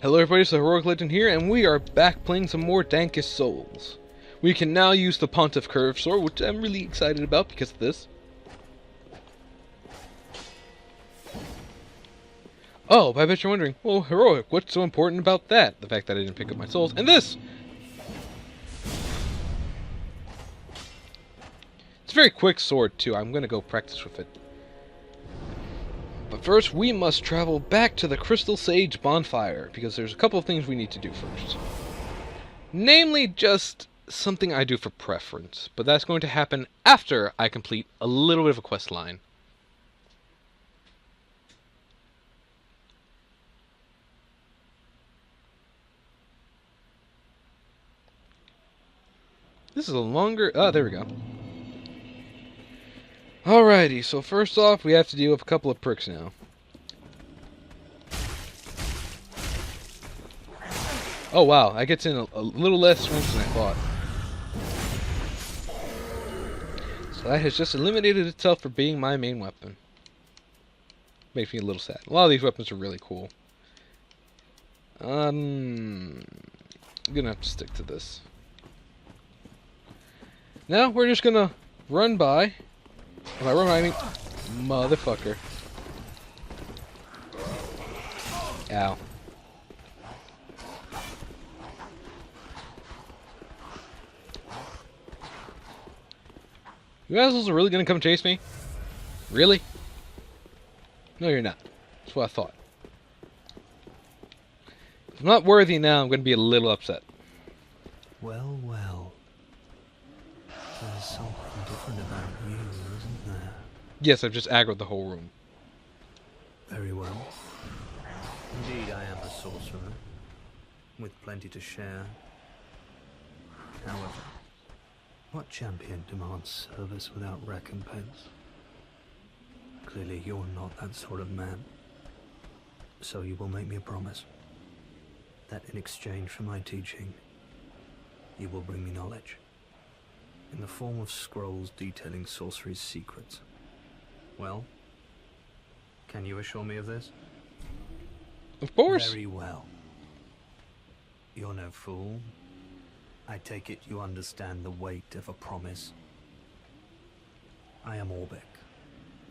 Hello everybody, it's the Heroic Legend here, and we are back playing some more Dankest Souls. We can now use the Pontiff Curve Sword, which I'm really excited about because of this. Oh, I bet you're wondering, well, Heroic, what's so important about that? The fact that I didn't pick up my souls, and this! It's a very quick sword, too. I'm gonna go practice with it. But first, we must travel back to the Crystal Sage Bonfire, because there's a couple of things we need to do first. Namely, just something I do for preference, but that's going to happen after I complete a little bit of a quest line. This is a longer... Oh, there we go. Alrighty, so first off, we have to deal with a couple of pricks now. Oh wow, that gets in a little less swings than I thought. So that has just eliminated itself for being my main weapon. Makes me a little sad. A lot of these weapons are really cool. I'm gonna have to stick to this. Now we're just gonna run by. If I run by, I mean, motherfucker. Ow. You assholes are really gonna come chase me? Really? No, you're not. That's what I thought. If I'm not worthy now, I'm gonna be a little upset. Well, well. There's something different about you, isn't there? Yes, I've just aggroed the whole room. Very well. Indeed, I am a sorcerer, with plenty to share. However, what champion demands service without recompense? Clearly, you're not that sort of man. So you will make me a promise that in exchange for my teaching, you will bring me knowledge in the form of scrolls detailing sorcery's secrets. Well, can you assure me of this? Of course. Very well. You're no fool. I take it you understand the weight of a promise. I am Orbeck,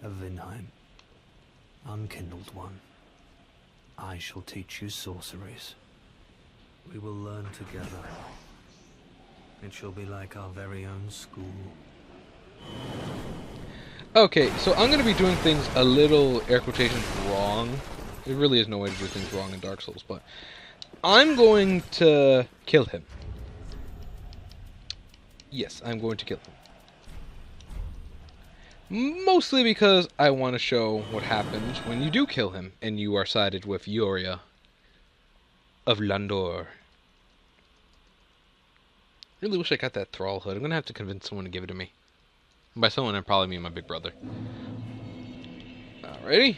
of Vinheim, unkindled one. I shall teach you sorceries. We will learn together. It shall be like our very own school. Okay, so I'm going to be doing things a little, air quotations, wrong. There really is no way to do things wrong in Dark Souls, but I'm going to kill him. Yes, I'm going to kill him. Mostly because I want to show what happens when you do kill him and you are sided with Ioria of Landor. Really wish I got that thrall hood. I'm going to have to convince someone to give it to me. And by someone, I probably mean my big brother. Alrighty.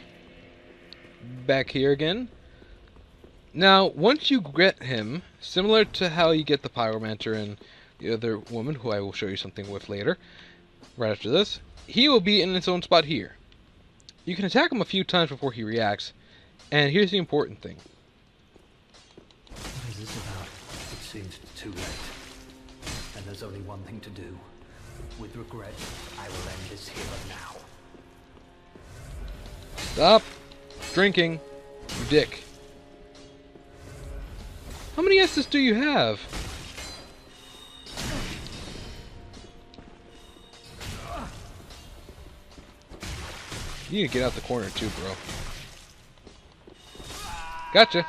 Back here again. Now, once you get him, similar to how you get the Pyromancer and the other woman, who I will show you something with later, right after this, he will be in its own spot here. You can attack him a few times before he reacts, and here's the important thing. What is this about? It seems too late. And there's only one thing to do. With regret, I will end this here and now. Stop drinking, you dick. How many S's do you have? You need to get out the corner too, bro. Gotcha.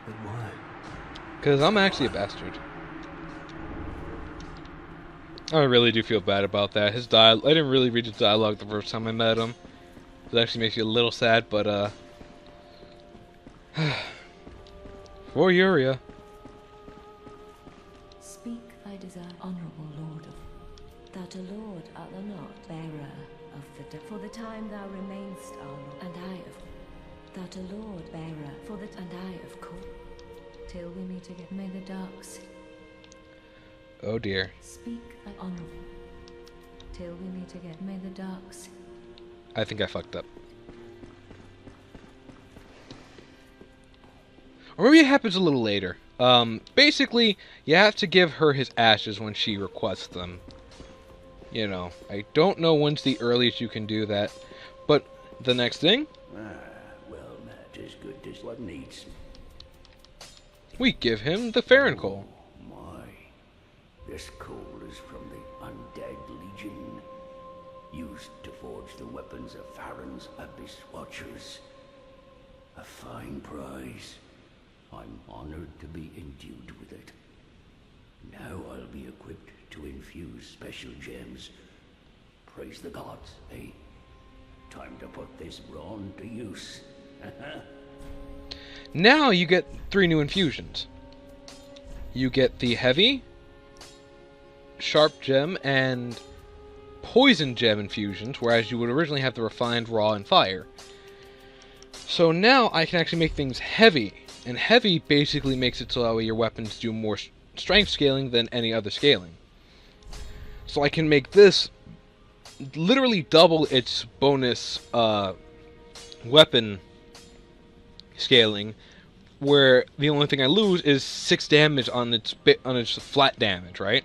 But why? Because I'm actually a bastard. I really do feel bad about that. His I didn't really read his dialogue the first time I met him. It actually makes me a little sad, but for Ioria. Speak thy desire, honorable lord of that a lord art thou not, bearer of the for the time thou remainst our lord, and I of that a lord bearer for the and I of course till we meet again. May the dark Oh dear. speak thy honorable till we meet again. May the dark I think I fucked up. Or maybe it happens a little later. Basically, you have to give her his ashes when she requests them. You know, I don't know when's the earliest you can do that. But the next thing, Well, that is good as one needs. we give him the Farron coal. My, this coal is from the Undead Legion, used to forge the weapons of Farron's Abyss Watchers. A fine prize. I'm honored to be endued with it. Now I'll be equipped to infuse special gems. Praise the gods, eh? Time to put this brawn to use. Now you get 3 new infusions. You get the heavy, sharp gem, and poison gem infusions, whereas you would originally have the refined, raw, and fire. So now I can actually make things heavy, and heavy basically makes it so that way your weapons do more strength scaling than any other scaling. So I can make this literally double its bonus weapon scaling, where the only thing I lose is 6 damage on its flat damage, right?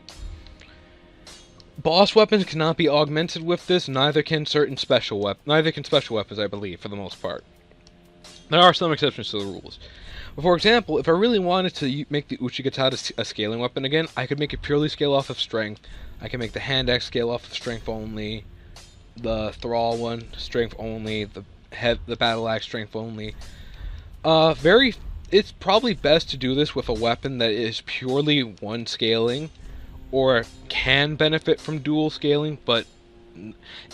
Boss weapons cannot be augmented with this. Neither can special weapons, I believe, for the most part. There are some exceptions to the rules. But for example, if I really wanted to make the Uchigatata a scaling weapon again, I could make it purely scale off of strength. I can make the hand axe scale off of strength only, the thrall one strength only, the battle axe strength only. It's probably best to do this with a weapon that is purely one scaling, or can benefit from dual scaling, but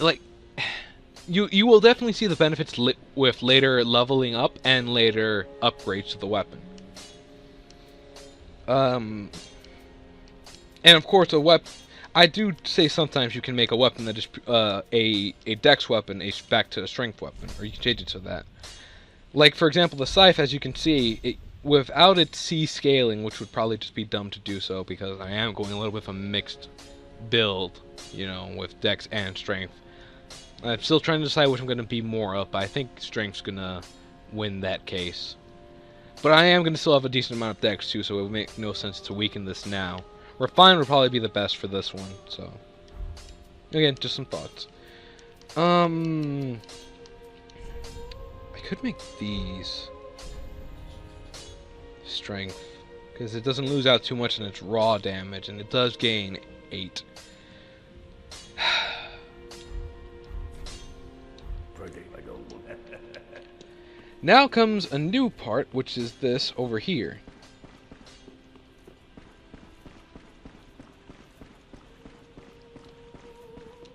like you will definitely see the benefits with later leveling up and later upgrades to the weapon. And of course, I do say sometimes you can make a weapon that is a dex weapon, back to a strength weapon, or you can change it to that. Like, for example, the scythe, as you can see, without its C scaling, which would probably just be dumb to do so, because I am going a little bit of a mixed build, you know, with dex and strength. I'm still trying to decide which I'm going to be more of, but I think strength's going to win that case. But I am going to still have a decent amount of dex, too, so it would make no sense to weaken this now. Refine would probably be the best for this one, so... Again, just some thoughts. I could make these strength, because it doesn't lose out too much in its raw damage, and it does gain 8. Now comes a new part, which is this over here.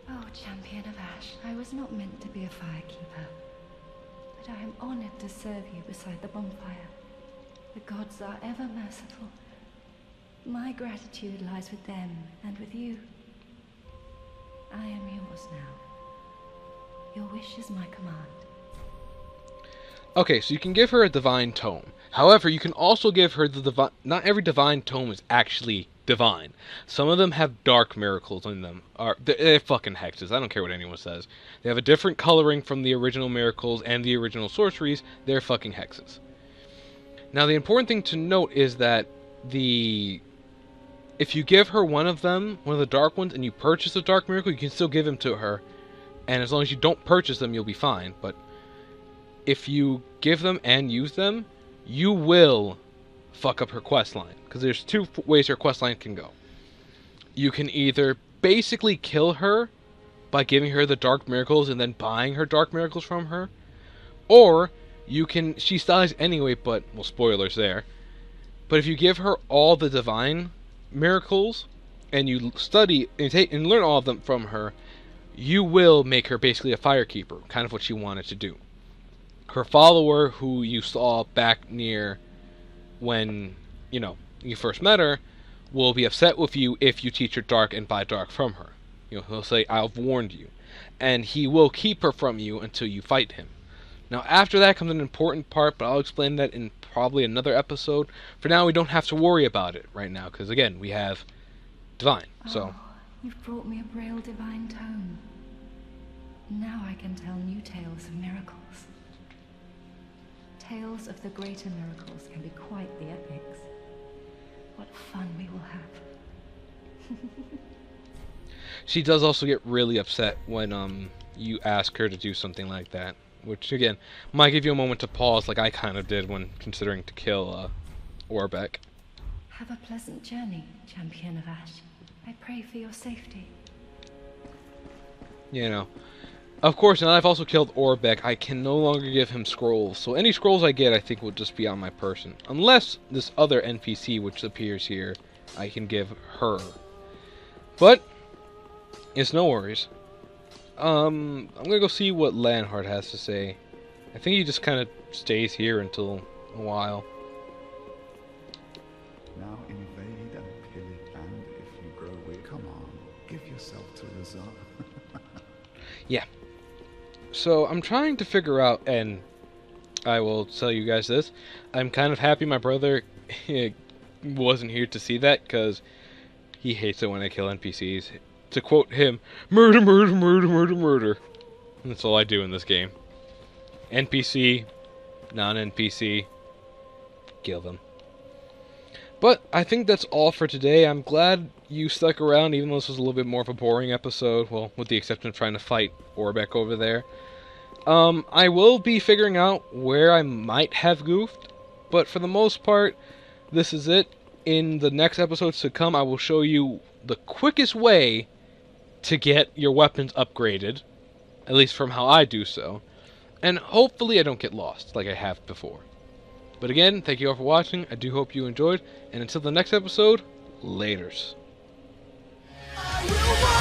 Oh, Champion of Ash, I was not meant to be a firekeeper, but I am honored to serve you beside the bonfire. The gods are ever merciful. My gratitude lies with them and with you. I am yours now. Your wish is my command. Okay, so you can give her a divine tome. However, you can also give her the divine... Not every divine tome is actually divine. Some of them have dark miracles in them. They're fucking hexes. I don't care what anyone says. They have a different coloring from the original miracles and the original sorceries. They're fucking hexes. Now, the important thing to note is that if you give her one of them, one of the dark ones, and you purchase a dark miracle, you can still give them to her. And as long as you don't purchase them, you'll be fine. But if you give them and use them, you will fuck up her quest line. Because there's 2 ways her quest line can go. You can either basically kill her by giving her the dark miracles and then buying her dark miracles from her. Or she dies anyway, but, well, spoilers there. But if you give her all the divine miracles, and you study and learn all of them from her, you will make her basically a firekeeper, kind of what she wanted to do. Her follower, who you saw back near when, you first met her, will be upset with you if you teach her dark and buy dark from her. He'll say, "I've warned you." And he will keep her from you until you fight him. Now, after that comes an important part, but I'll explain that in probably another episode. For now, we don't have to worry about it right now, because, again, we have divine, so... Oh, you've brought me a Braille divine tome. Now I can tell new tales of miracles. Tales of the greater miracles can be quite the epics. What fun we will have. She does also get really upset when you ask her to do something like that, which again might give you a moment to pause, like I kind of did when considering to kill Orbeck. Have a pleasant journey, Champion of Ash. I pray for your safety. You know, of course, now that I've also killed Orbeck, I can no longer give him scrolls. So any scrolls I get, I think, will just be on my person. Unless this other NPC, which appears here, I can give her. But it's no worries. I'm gonna go see what Lanhart has to say. I think he just kind of stays here until a while. Now invade and pillage, and if you grow weary, come on, give yourself to the Tsar. Yeah. So I'm trying to figure out, and I will tell you guys this, I'm kind of happy my brother wasn't here to see that, because he hates it when I kill NPCs. To quote him, murder, murder, murder, murder, murder. And that's all I do in this game. NPC, non-NPC, kill them. But I think that's all for today. I'm glad you stuck around, even though this was a little bit more of a boring episode. Well, with the exception of trying to fight Orbeck over there. I will be figuring out where I might have goofed, but for the most part, this is it. In the next episodes to come, I will show you the quickest way to get your weapons upgraded, at least from how I do so, and hopefully I don't get lost like I have before. But again, thank you all for watching. I do hope you enjoyed, and until the next episode, laters. I will